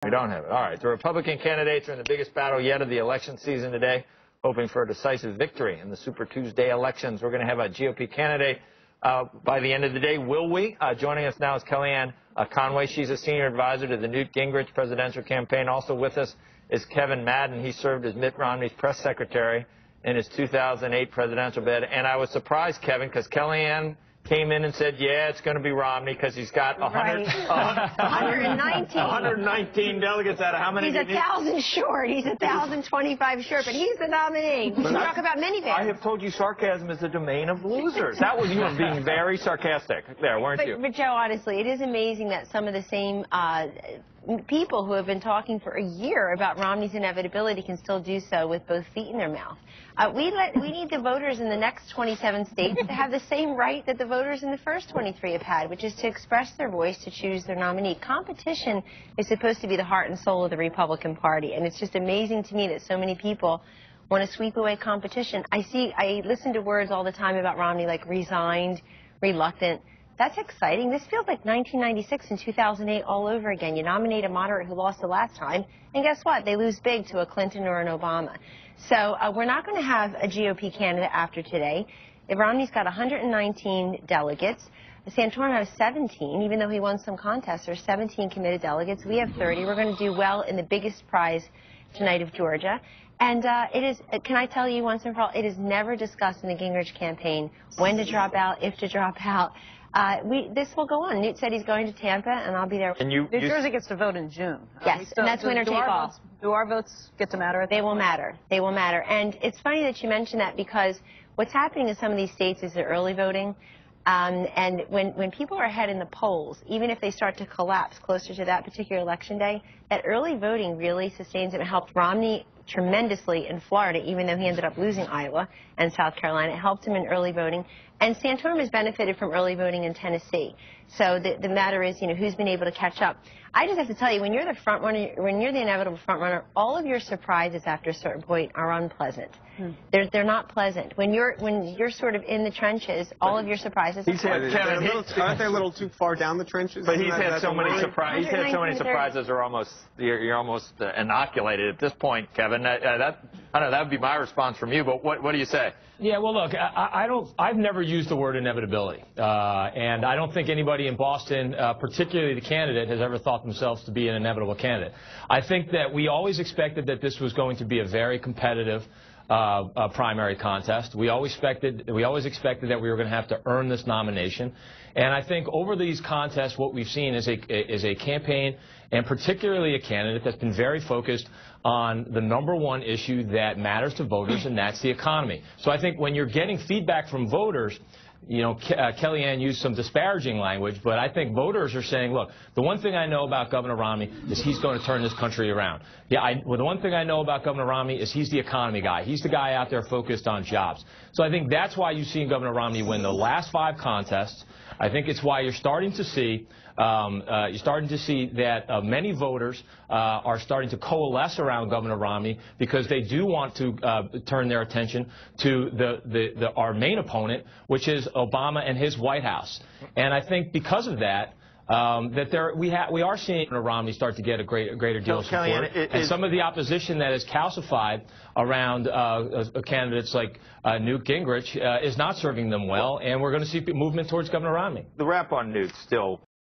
We don't have it. All right. The Republican candidates are in the biggest battle yet of the election season today, hoping for a decisive victory in the Super Tuesday elections. We're going to have a GOP candidate by the end of the day. Will we? Joining us now is KellyAnne Conway. She's a senior advisor to the Newt Gingrich presidential campaign. Also with us is Kevin Madden. He served as Mitt Romney's press secretary in his 2008 presidential bid. And I was surprised, Kevin, because KellyAnne came in and said, yeah, it's going to be Romney because he's got 119 delegates out of how many? He's 1,000 short. He's 1,025 short, but he's the nominee. We should talk about minivans. I have told you sarcasm is the domain of losers. That was you being very sarcastic there, weren't you? But, Joe, honestly, it is amazing that some of the same people who have been talking for a year about Romney's inevitability can still do so with both feet in their mouth. We need the voters in the next 27 states to have the same right that the voters in the first 23 have had, which is to express their voice, to choose their nominee. Competition is supposed to be the heart and soul of the Republican Party, and it's just amazing to me that so many people want to sweep away competition. I listen to words all the time about Romney like resigned, reluctant. That's exciting. This feels like 1996 and 2008 all over again. You nominate a moderate who lost the last time, and guess what? They lose big to a Clinton or an Obama. So we're not going to have a GOP candidate after today. Romney's got 119 delegates. Santorum has 17, even though he won some contests. There's 17 committed delegates. We have 30. We're going to do well in the biggest prize tonight of Georgia. And it is, can I tell you once and for all, it is never discussed in the Gingrich campaign when to drop out, if to drop out. This will go on. Newt said he's going to Tampa, and I'll be there. And New Jersey gets to vote in June. Yes, and that's winner take all. Do our votes get to matter? They will matter. They will matter. And it's funny that you mentioned that because what's happening in some of these states is the early voting. And when people are ahead in the polls, even if they start to collapse closer to that particular election day, that early voting really sustains it. It helped Romney tremendously in Florida, even though he ended up losing Iowa and South Carolina. It helped him in early voting. And Santorum has benefited from early voting in Tennessee. So the matter is, who's been able to catch up. I just have to tell you, when you're the front runner, when you're the inevitable front runner, all of your surprises after a certain point are unpleasant. They're not pleasant. When you're sort of in the trenches, all of your surprises. Aren't they a little too far down the trenches? But he's had so many surprises. He's had so many surprises. You're almost inoculated at this point, Kevin. I don't know. That would be my response from you. But what do you say? Yeah, well, look, I've never used the word inevitability, and I don't think anybody in Boston, particularly the candidate, has ever thought themselves to be an inevitable candidate. I think that we always expected that this was going to be a very competitive primary contest. We always expected that we were going to have to earn this nomination. And I think over these contests, what we've seen is a campaign, and particularly a candidate that's been very focused on the #1 issue that matters to voters, and that's the economy. So I think when you're getting feedback from voters, KellyAnne used some disparaging language, but I think voters are saying, look, the one thing I know about Governor Romney is he's going to turn this country around. Yeah, the one thing I know about Governor Romney is he's the economy guy. He's the guy out there focused on jobs. So I think that's why you've seen Governor Romney win the last 5 contests. I think it's why you're starting to see that many voters are starting to coalesce around Governor Romney because they do want to turn their attention to our main opponent, which is Obama and his White House. And I think because of that, we are seeing Romney start to get a greater deal of support, and some of the opposition that is calcified around candidates like Newt Gingrich is not serving them well, and we're going to see movement towards Governor Romney. The rap on Newt still